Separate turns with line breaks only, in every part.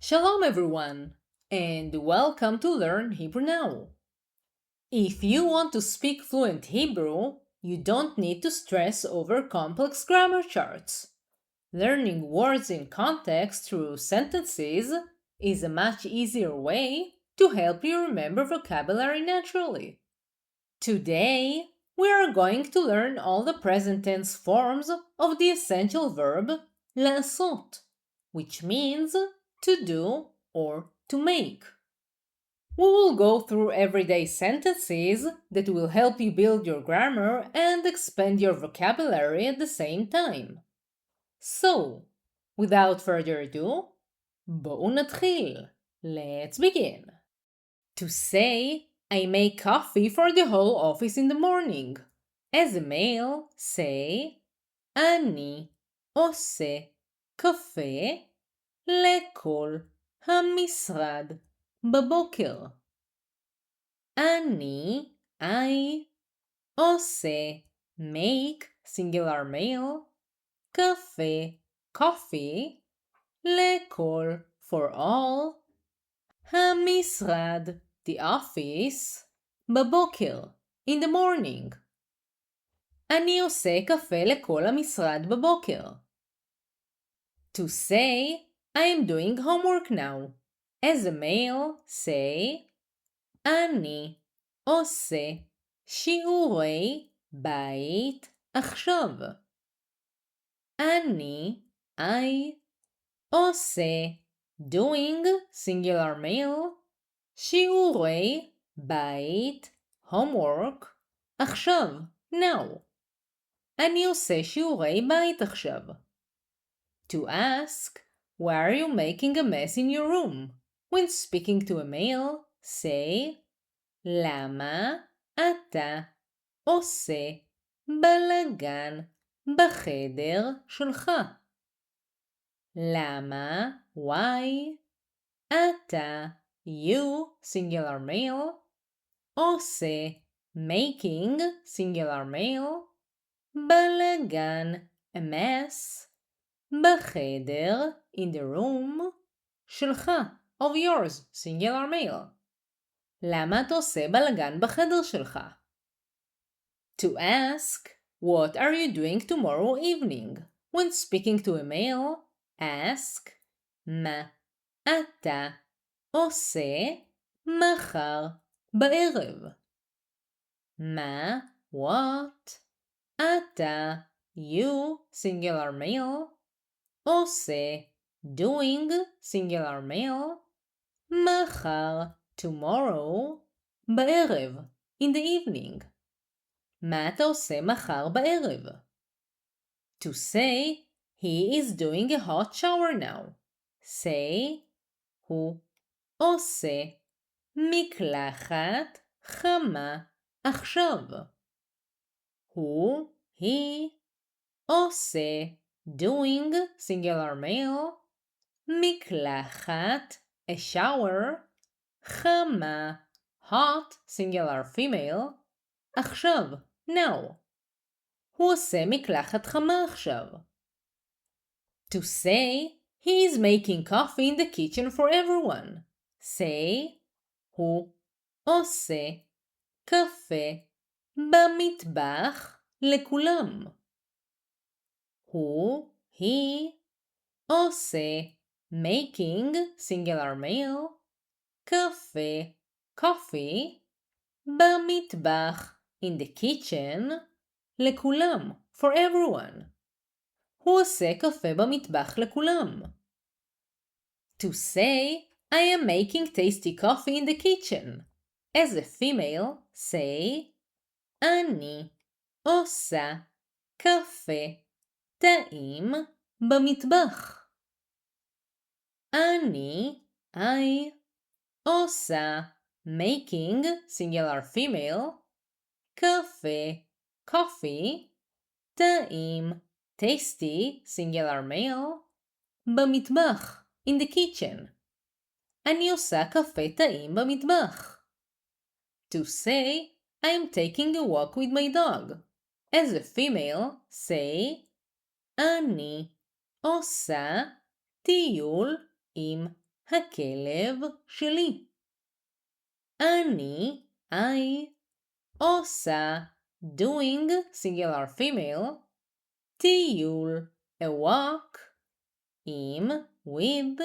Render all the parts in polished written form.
Shalom everyone, and welcome to Learn Hebrew Now. If you want to speak fluent Hebrew, you don't need to stress over complex grammar charts. Learning words in context through sentences is a much easier way to help you remember vocabulary naturally. Today, we are going to learn all the present tense forms of the essential verb La-a-sot, which means to do or to make. We will go through everyday sentences that will help you build your grammar and expand your vocabulary at the same time. So, without further ado, בואו נתחיל. Let's begin. To say, I make coffee for the whole office in the morning. As a male, say, אני עושה קפה לכל המשרד בבוקר. I עושה make singular male קפה coffee לכל for all המשרד the office בבוקר in the morning. אני עושה קפה לכל המשרד בבוקר. To say, I am doing homework now. As a male, say, אני עושה שיעורי בית עכשיו. I עושה doing singular male שיעורי בית homework עכשיו now. אני עושה שיעורי בית עכשיו. To ask, why are you making a mess in your room? When speaking to a male, say, למה אתה עושה בלגן בחדר שלך? למה, why, אתה, you, singular male, עושה, making, singular male, בלגן, a mess, בחדר, in the room, שלך, of yours, singular male. למה אתה עושה בלגן בחדר שלך? To ask, what are you doing tomorrow evening? When speaking to a male, ask, מה אתה עושה מחר בערב? מה, what, אתה, you, singular male, עושה, doing, singular male, מחר, tomorrow, בערב, in the evening. מה אתה עושה מחר בערב? To say, he is doing a hot shower now. Say, הוא עושה מקלחת חמה עכשיו. הוא, he, עושה, doing, singular male, מקלחת, a shower, חמה, hot, singular female, עכשיו, now. הוא עושה מקלחת חמה עכשיו. To say, he is making coffee in the kitchen for everyone. Say, הוא עושה קפה במטבח לכולם. הוא, he, עושה making, singular male, קפה, coffee, במטבח, in the kitchen, לכולם, for everyone. הוא עושה קפה במטבח לכולם. To say, I am making tasty coffee in the kitchen. As a female, say, אני עושה קפה טעים במטבח. I, עושה making, singular female, קפה, coffee, טעים, tasty, singular male, במטבח, in the kitchen. אני עושה קפה טעים במטבח. To say, I am taking a walk with my dog. As a female, say, אני עושה טיול עם הכלב שלי. אני, I, עושה, doing, singular female, טיול, a walk, עם, with,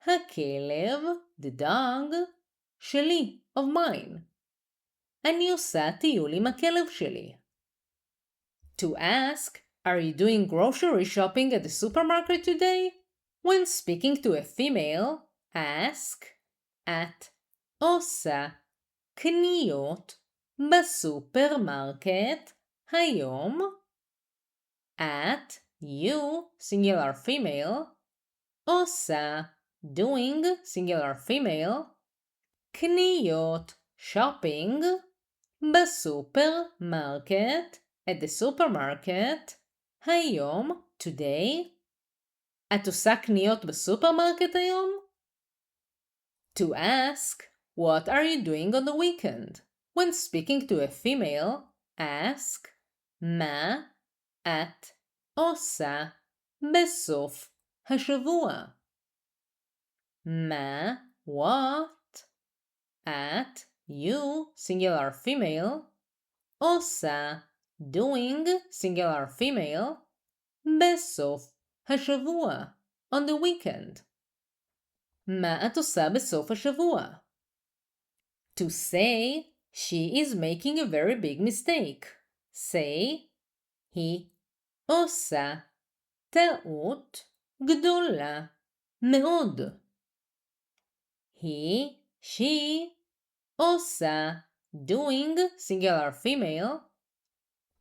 הכלב, the dog, שלי, of mine. אני עושה טיול עם הכלב שלי. To ask, are you doing grocery shopping at the supermarket today? When speaking to a female, ask, את עושה קניות בסופרמרקט היום? At, you, singular female, עושה, doing, singular female, קניות, shopping, בסופרמרקט, at the supermarket, היום, today. את עושה קניות בסופרמרקט היום? To ask, what are you doing on the weekend? When speaking to a female, ask, מה את עושה בסוף השבוע? מה, what, at, you, singular female, עושה, doing, singular female, בסוף השבוע, on the weekend. מה את עושה בסוף השבוע? To say, she is making a very big mistake. Say, היא עושה טעות גדולה מאוד. היא, she, עושה, doing, singular female,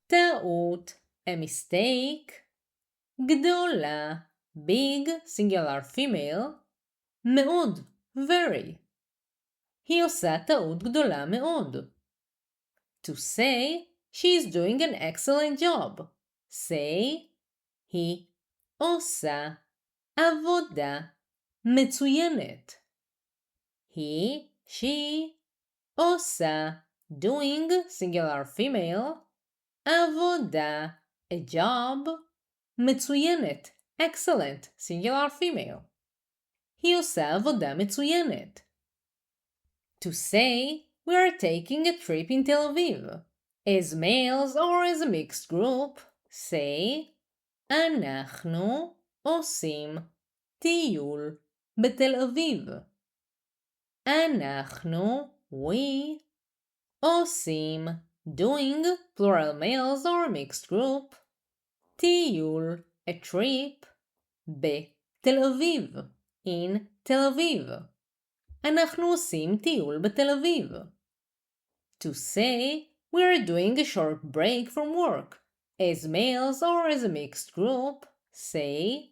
טעות, a mistake, גדולה, big, singular female, מאוד, very. היא עושה טעות גדולה מאוד. To say, she is doing an excellent job. Say, היא עושה עבודה מצוינת. היא, she, עושה, doing, singular female, עבודה, a job, מצוינת, excellent, singular female. היא עושה עבודה מצוינת. To say, we are taking a trip in Tel Aviv. As males or as a mixed group, say, אנחנו עושים טיול בתל אביב. אנחנו, we, עושים, doing, plural males or a mixed group, טיול, a trip, בתל אביב, in תל אביב. אנחנו עושים טיול בתל אביב. To say, we are doing a short break from work. As males or as a mixed group, say,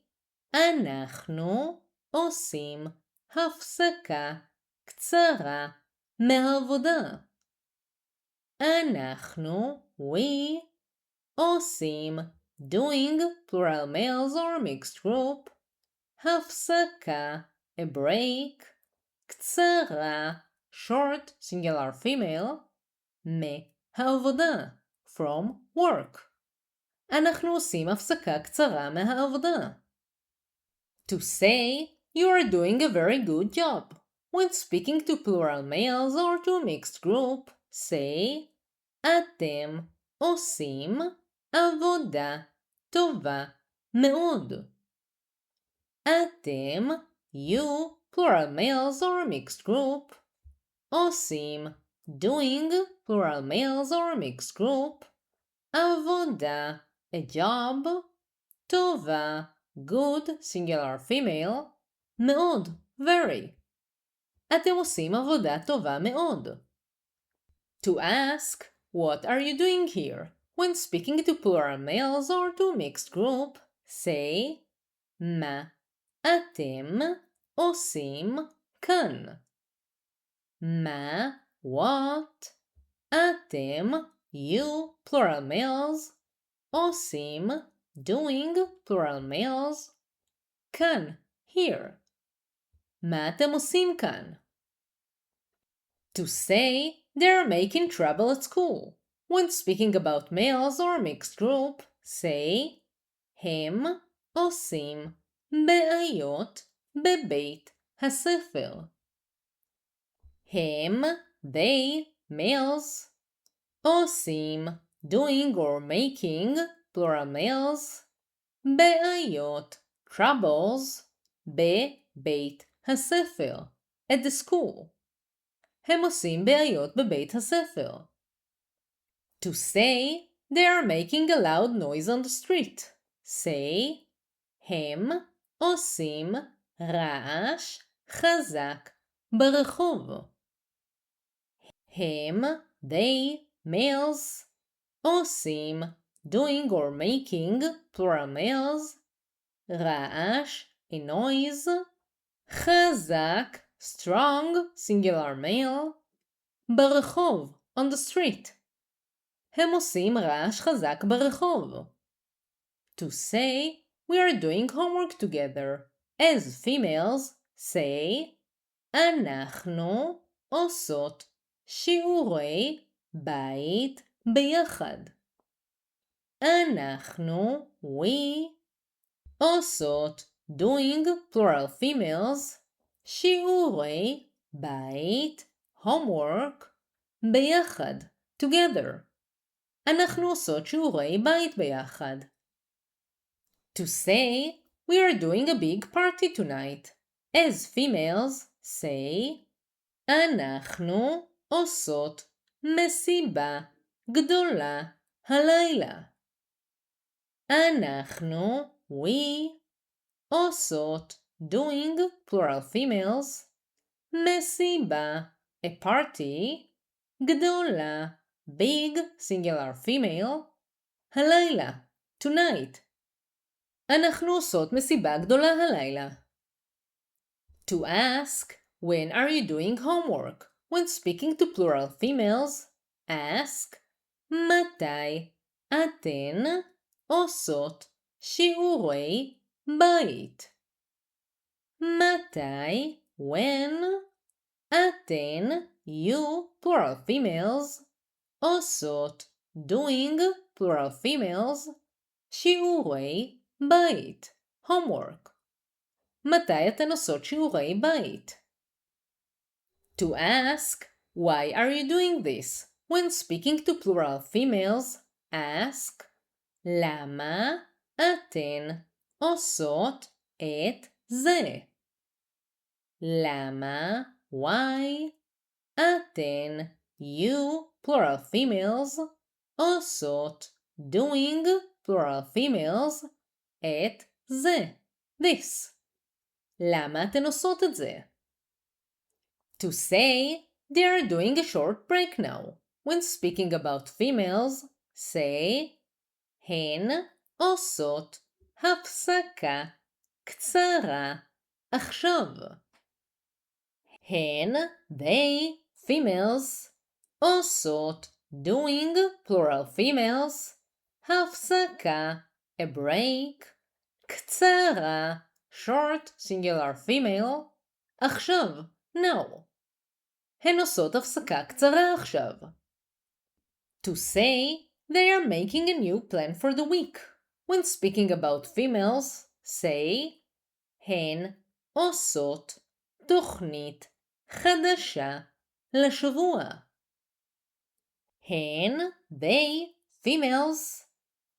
אנחנו עושים הפסקה קצרה מהעבודה. אנחנו, we, עושים, doing, plural males or a mixed group, הפסקה, a break, קצרה, short, singular female, מהעבודה, from work. אנחנו עושים הפסקה קצרה מהעבודה. To say, you are doing a very good job. When speaking to plural males or to a mixed group, say, אתם עושים עבודה טובה מאוד. אתם, you, plural males or a mixed group, עושים, doing, plural males or a mixed group, עבודה, a job, טובה, good, singular female, מאוד, very. אתם עושים עבודה טובה מאוד. To ask, what are you doing here? When speaking to plural males or to a mixed group, say, מה אתם עושים כאן? מה, what, אתם, you, plural males, עושים, doing, plural males, כאן, here. מה אתם עושים כאן? To say, they're making trouble at school. When speaking about males or a mixed group, say, הם עושים בעיות בבית הספר. הם, they, males, עושים, doing or making, plural males, בעיות, troubles, בבית הספר, at the school. הם עושים בעיות בבית הספר. To say, they are making a loud noise on the street. say, הם עושים רעש חזק ברחוב. הם, they, males, עושים, doing or making, plural males, רעש, a noise, חזק, strong, singular male, ברחוב, on the street. הם עושים רעש חזק ברחוב. To say, we are doing homework together. As females, say, אנחנו עושות שיעורי בית ביחד. אנחנו, we, עושות, doing, plural females, שיעורי בית, homework, ביחד, together. אנחנו עושות שיעורי בית ביחד. To say, we are doing a big party tonight. As females, say, אנחנו עושות מסיבה גדולה הלילה. אנחנו, we, עושות, doing, plural females, מסיבה, a party, גדולה, big, singular female, הלילה, tonight. אנחנו עושות מסיבה גדולה הלילה. To ask, when are you doing homework? When speaking to plural females, ask, מתי אתן עושות שיעורי בית? מתי, when, אתן, you, plural females, עושות, doing, plural females, שיעורי בית, homework. מתי אתן עושות שיעורי בית? To ask, why are you doing this? When speaking to plural females, ask, למה אתן עושות את זה? למה, why, אתן, you, plural females, עושות, doing, plural females, את זה, this. למה אתן עושות את זה? To say, they are doing a short break now. When speaking about females, say, הן עושות הפסקה קצרה עכשיו. הן, they, females, עושות, doing, plural females, הפסקה, a break, קצרה, short, singular female, עכשיו, now. הן עושות הפסקה קצרה עכשיו. To say, they are making a new plan for the week. When speaking about females, say, הן עושות תוכנית חדשה לשבוע. הן, they, females,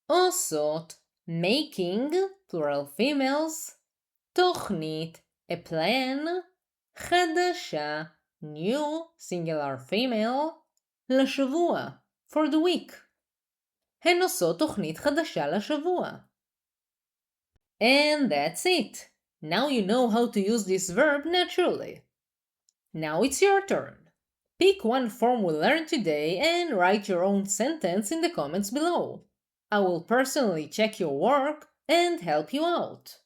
עושות, making, plural females, תוכנית, a plan, חדשה, new, singular female, לשבוע, for the week. הן עושות תוכנית חדשה לשבוע. And that's it. Now you know how to use this verb naturally. Now it's your turn. Pick one form we learned today and write your own sentence in the comments below. I will personally check your work and help you out.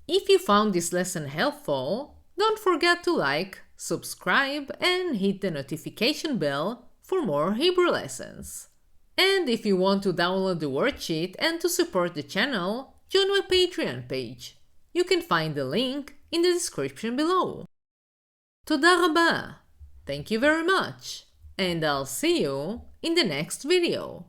If you found this lesson helpful, don't forget to like, subscribe, and hit the notification bell for more Hebrew lessons. And if you want to download the worksheet and to support the channel, join my Patreon page. You can find the link in the description below. תודה רבה. Thank you very much. And I'll see you in the next video.